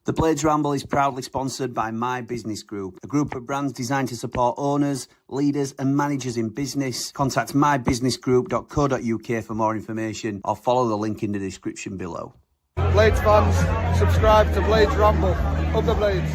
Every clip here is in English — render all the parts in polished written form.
The Blades Ramble is proudly sponsored by My Business Group, a group of brands designed to support owners, leaders and managers in business. Contact mybusinessgroup.co.uk for more information or follow the link in the description below. Blades fans, subscribe to Blades Ramble. Up the Blades.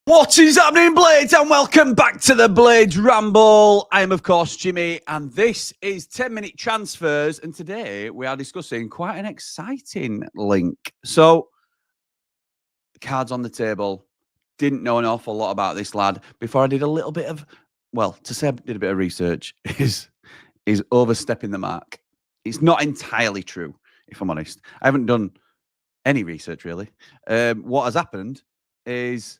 What is happening, Blades? And welcome back to the Blades Ramble. I am, of course, Jimmy, and this is 10-minute transfers. And today we are discussing quite an exciting link. So, cards on the table. Didn't know an awful lot about this lad. Before I did a little bit of, well, to say I did a bit of research is overstepping the mark. It's not entirely true, if I'm honest. I haven't done any research, really. What has happened is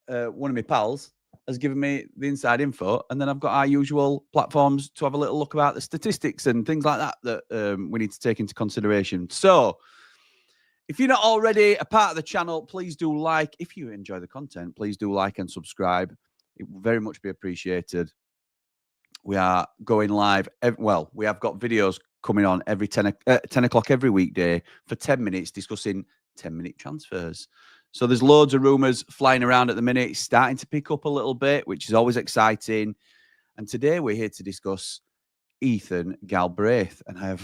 one of my pals has given me the inside info, and then I've got our usual platforms to have a little look about the statistics and things like that we need to take into consideration. So if you're not already a part of the channel, please do like. If you enjoy the content, please do like and subscribe. It will very much be appreciated. We are going live. We have got videos coming on every 10 o'clock every weekday for 10 minutes discussing 10-minute transfers. So there's loads of rumours flying around at the minute. It's starting to pick up a little bit, which is always exciting. And today we're here to discuss Ethan Galbraith. And I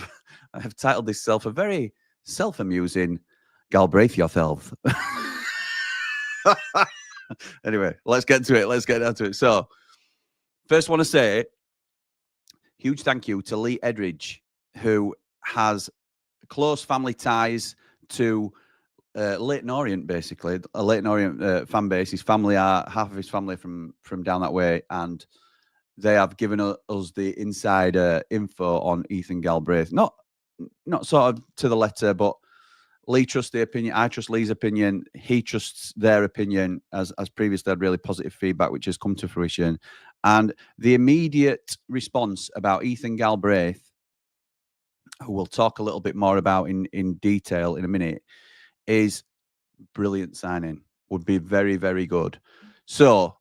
have titled this a very self-amusing Galbraith Yourthelves. Anyway, let's get to it. Let's get down to it. So first want to say huge thank you to Lee Edridge, who has close family ties to Leyton Orient, basically. A Leyton Orient fan base. His family half of his family from down that way, and they have given us the inside info on Ethan Galbraith. Not sort of to the letter, but Lee trusts the opinion. I trust Lee's opinion. He trusts their opinion, as previously had really positive feedback, which has come to fruition. And the immediate response about Ethan Galbraith, who we'll talk a little bit more about in detail in a minute, is brilliant signing. Would be very, very good. So,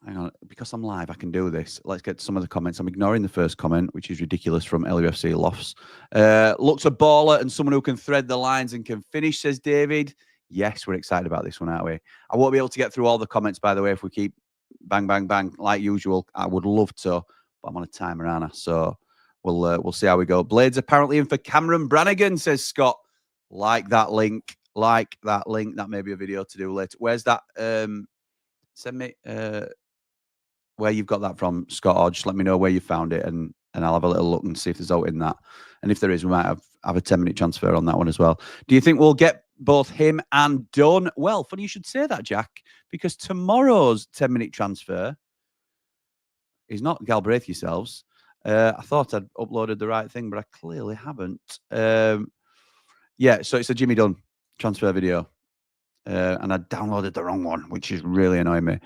hang on, because I'm live, I can do this. Let's get to some of the comments. I'm ignoring the first comment, which is ridiculous, from LUFC Lofts. Looks a baller and someone who can thread the lines and can finish, says David. Yes, we're excited about this one, aren't we? I won't be able to get through all the comments, by the way, if we keep bang, bang, bang, like usual. I would love to, but I'm on a timer, aren't I? So we'll see how we go. Blades apparently in for Cameron Brannigan, says Scott. Like that link. Like that link. That may be a video to do later. Where's that? Send me where you've got that from, Scott, or just let me know where you found it, and I'll have a little look and see if there's out in that. And if there is, we might have a 10-minute transfer on that one as well. Do you think we'll get both him and Dunn? Well, funny you should say that, Jack, because tomorrow's 10-minute transfer is not Galbraith yourselves. I thought I'd uploaded the right thing, but I clearly haven't. Yeah, so it's a Jimmy Dunn transfer video. And I downloaded the wrong one, which is really annoying me.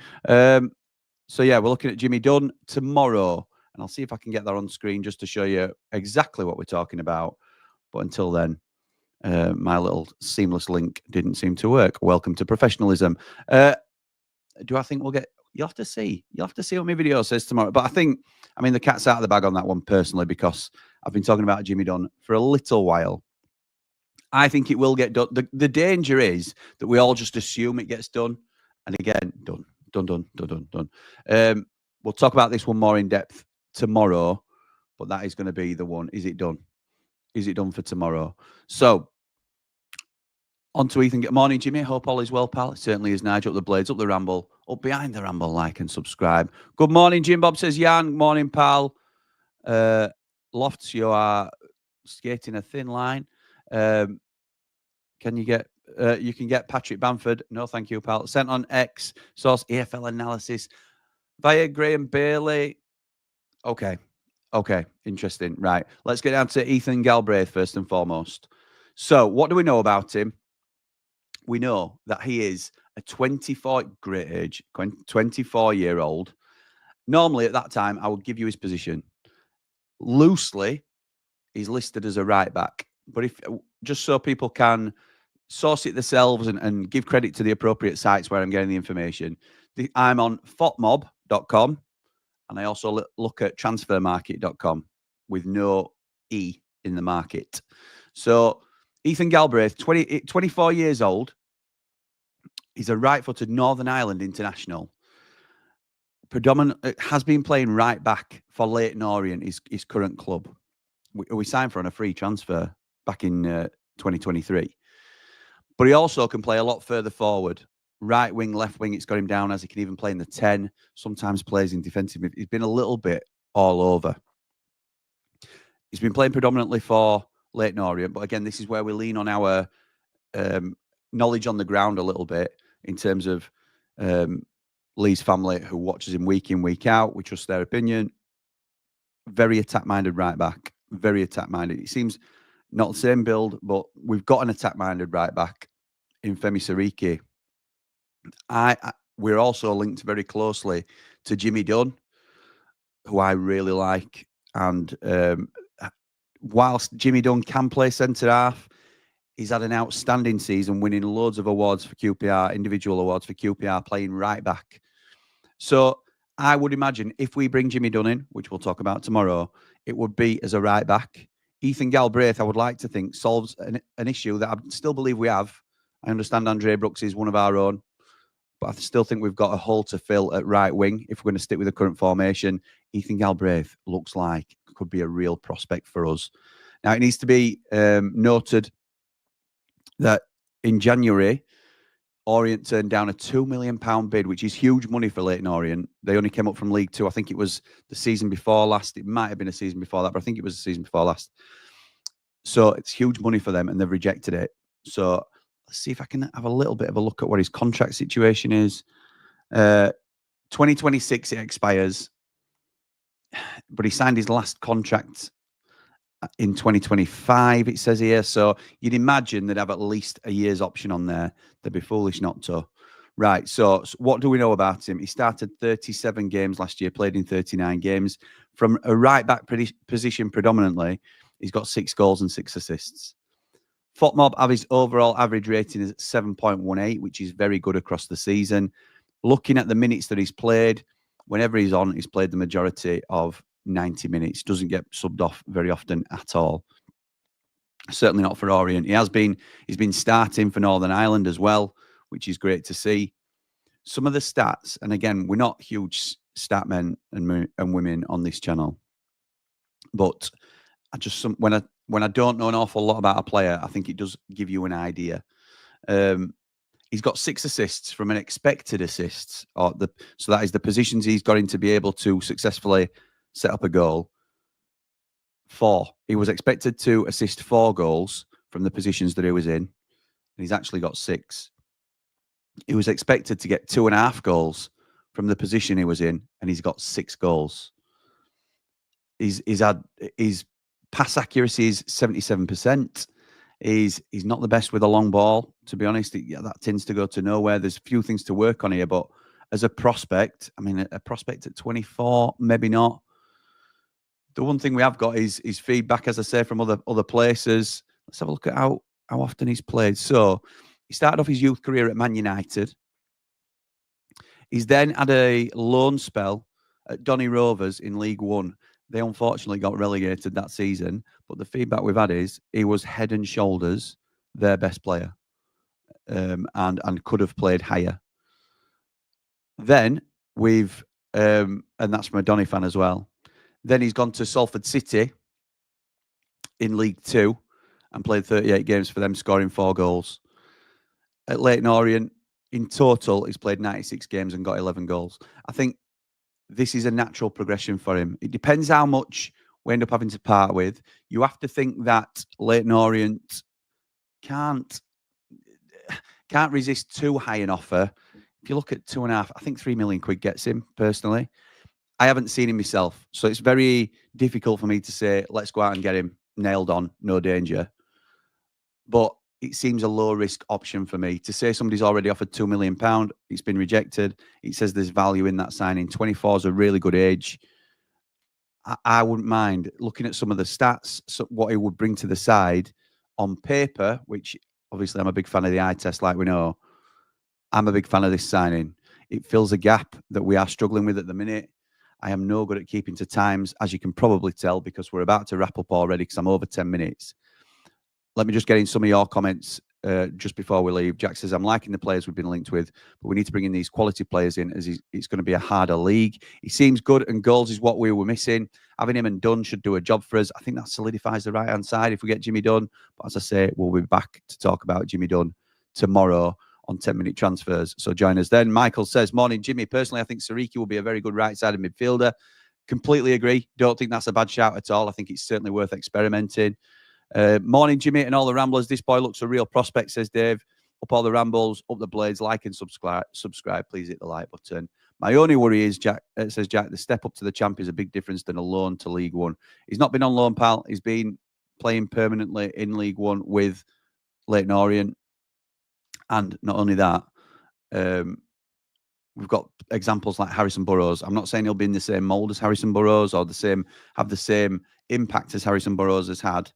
So, yeah, we're looking at Jimmy Dunn tomorrow. And I'll see if I can get that on screen just to show you exactly what we're talking about. But until then, my little seamless link didn't seem to work. Welcome to professionalism. Do I think we'll get... You'll have to see. You'll have to see what my video says tomorrow. But I mean, the cat's out of the bag on that one personally, because I've been talking about Jimmy Dunn for a little while. I think it will get done. The danger is that we all just assume it gets done. And again, done. We'll talk about this one more in depth tomorrow, but that is going to be the one. Is it done? Is it done for tomorrow? So, on to Ethan. Good morning, Jimmy. Hope all is well, pal. It certainly is. Nigel, up the Blades, up the Ramble, up behind the Ramble, like and subscribe. Good morning, Jim Bob, says Jan. Morning, pal. Lofts, you are skating a thin line. Can you get you can get Patrick Bamford? No, thank you, pal. Sent on X. Source EFL analysis via Graham Bailey. Okay. Interesting. Right. Let's get down to Ethan Galbraith first and foremost. So, what do we know about him? We know that he is a 24-year-old. Normally, at that time, I would give you his position. loosely, he's listed as a right back. But if just so people can source it themselves and give credit to the appropriate sites where I'm getting the information, I'm on fotmob.com, and I also look at transfermarket.com with no E in the market. So Ethan Galbraith, 24 years old. He's a right-footed Northern Ireland international. Has been playing right back for Leyton Orient, his current club. We signed for on a free transfer back in 2023. But he also can play a lot further forward. Right wing, left wing, it's got him down as he can even play in the 10, sometimes plays in defensive. He's been a little bit all over. He's been playing predominantly for Leyton Orient, but again, this is where we lean on our knowledge on the ground a little bit in terms of Lee's family, who watches him week in, week out. We trust their opinion. Very attack-minded right back. Very attack-minded. It seems not the same build, but we've got an attack-minded right back in Femi Sariki. We're also linked very closely to Jimmy Dunn, who I really like. And whilst Jimmy Dunn can play centre-half, he's had an outstanding season, winning loads of awards for QPR, individual awards for QPR, playing right back. So I would imagine if we bring Jimmy Dunn in, which we'll talk about tomorrow, it would be as a right back. Ethan Galbraith, I would like to think, solves an issue that I still believe we have. I understand Andre Brooks is one of our own, but I still think we've got a hole to fill at right wing if we're going to stick with the current formation. Ethan Galbraith looks like could be a real prospect for us. Now, it needs to be noted that in January, Orient turned down a £2 million bid, which is huge money for Leyton Orient. They only came up from League Two. I think it was the season before last. It might have been a season before that, but I think it was the season before last. So it's huge money for them, and they've rejected it. So let's see if I can have a little bit of a look at what his contract situation is. 2026 it expires, but he signed his last contract in 2025, it says here. So you'd imagine they'd have at least a year's option on there. They'd be foolish not to. Right, so what do we know about him? He started 37 games last year, played in 39 games. From a right-back position predominantly, he's got 6 goals and 6 assists. FotMob have his overall average rating is at 7.18, which is very good across the season. Looking at the minutes that he's played, whenever he's on, he's played the majority of 90 minutes. Doesn't get subbed off very often at all. Certainly not for Orient. He's been starting for Northern Ireland as well, which is great to see. Some of the stats, and again, we're not huge stat men and women on this channel, but when I don't know an awful lot about a player, I think it does give you an idea. He's got 6 assists from an expected assists, so that is the positions he's got in to be able to successfully set up a goal. 4. He was expected to assist 4 goals from the positions that he was in, and he's actually got 6. He was expected to get 2.5 goals from the position he was in, and he's got 6 goals. His pass accuracy is 77%. He's not the best with a long ball, to be honest. That tends to go to nowhere. There's a few things to work on here, but as a prospect, I mean, a prospect at 24, maybe not. The one thing we have got is feedback, as I say, from other places. Let's have a look at how often he's played. So he started off his youth career at Man United. He's then had a loan spell at Donny Rovers in League One. They unfortunately got relegated that season, but the feedback we've had is he was head and shoulders their best player, and could have played higher. Then and that's from a Donny fan as well. Then he's gone to Salford City in League Two and played 38 games for them, scoring 4 goals. At Leyton Orient, in total, he's played 96 games and got 11 goals. I think this is a natural progression for him. It depends how much we end up having to part with. You have to think that Leyton Orient can't resist too high an offer. If you look at 2.5, I think 3 million quid gets him, personally. I haven't seen him myself, so it's very difficult for me to say, let's go out and get him nailed on, no danger. But it seems a low-risk option for me. To say somebody's already offered £2 million, it's been rejected. It says there's value in that signing. 24 is a really good age. I wouldn't mind looking at some of the stats, what he would bring to the side on paper, which obviously I'm a big fan of the eye test, like we know. I'm a big fan of this signing. It fills a gap that we are struggling with at the minute. I am no good at keeping to times, as you can probably tell, because we're about to wrap up already because I'm over 10 minutes. Let me just get in some of your comments just before we leave. Jack says, I'm liking the players we've been linked with, but we need to bring in these quality players in as it's going to be a harder league. He seems good and goals is what we were missing. Having him and Dunn should do a job for us. I think that solidifies the right-hand side if we get Jimmy Dunn. But as I say, we'll be back to talk about Jimmy Dunn tomorrow on 10-minute transfers. So join us then. Michael says, morning, Jimmy. Personally, I think Sariki will be a very good right-sided midfielder. Completely agree. Don't think that's a bad shout at all. I think it's certainly worth experimenting. Morning, Jimmy, and all the Ramblers. This boy looks a real prospect, says Dave. Up all the Rambles, up the Blades, like and subscribe. Please hit the like button. My only worry is, Jack, says Jack, the step up to the champ is a big difference than a loan to League One. He's not been on loan, pal. He's been playing permanently in League One with Leyton Orient. And not only that, we've got examples like Harrison Burrows. I'm not saying he'll be in the same mould as Harrison Burrows or have the same impact as Harrison Burrows has had.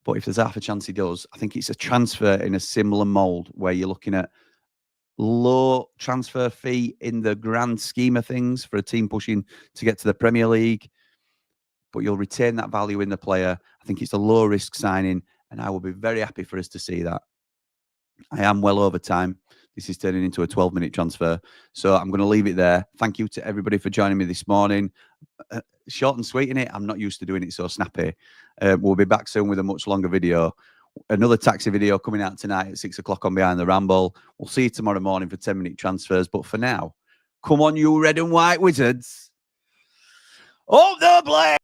But if there's half a chance he does, I think it's a transfer in a similar mould where you're looking at low transfer fee in the grand scheme of things for a team pushing to get to the Premier League. But you'll retain that value in the player. I think it's a low-risk signing, and I will be very happy for us to see that. I am well over time. This is turning into a 12-minute transfer. So I'm going to leave it there. Thank you to everybody for joining me this morning. Short and sweet in it. I'm not used to doing it so snappy. We'll be back soon with a much longer video. Another taxi video coming out tonight at 6 o'clock on Behind the Ramble. We'll see you tomorrow morning for 10-minute transfers. But for now, come on, you red and white wizards. Up the Blade!